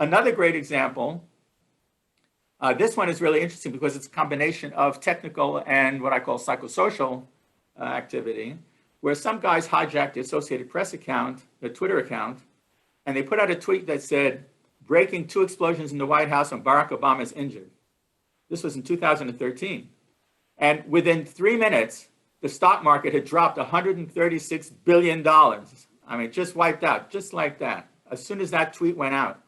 Another great example, this one is really interesting because it's a combination of technical and what I call psychosocial activity, where some guys hijacked the Associated Press account, the Twitter account, and they put out a tweet that said, breaking 2 explosions in the White House and Barack Obama is injured. This was in 2013. And within 3 minutes, the stock market had dropped $136 billion. I mean, just wiped out, just like that, as soon as that tweet went out,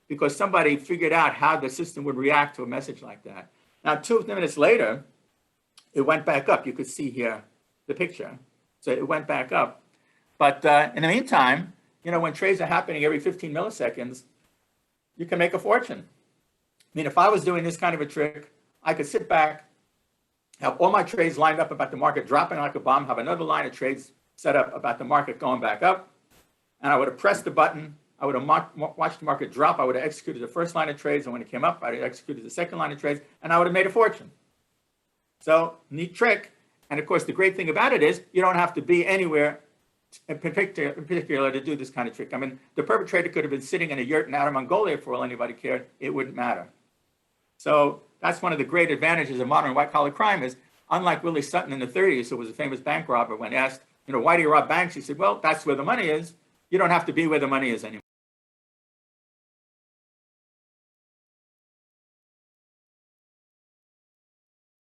because somebody figured out how the system would react to a message like that. Now, 2 minutes later, it went back up. You could see here the picture. So it went back up. But in the meantime, you know, when trades are happening every 15 milliseconds, you can make a fortune. I mean, if I was doing this kind of a trick, I could sit back, have all my trades lined up about the market dropping like a bomb, have another line of trades set up about the market going back up, and I would have pressed the button. I would have watched the market drop. I would have executed the first line of trades, and when it came up, I would have executed the second line of trades, and I would have made a fortune. So, neat trick. And of course, the great thing about it is you don't have to be anywhere in particular to do this kind of trick. I mean, the perpetrator could have been sitting in a yurt in Outer Mongolia for all anybody cared. It wouldn't matter. So that's one of the great advantages of modern white-collar crime is, unlike Willie Sutton in the 30s, who was a famous bank robber, when asked, you know, why do you rob banks? He said, well, that's where the money is. You don't have to be where the money is anymore.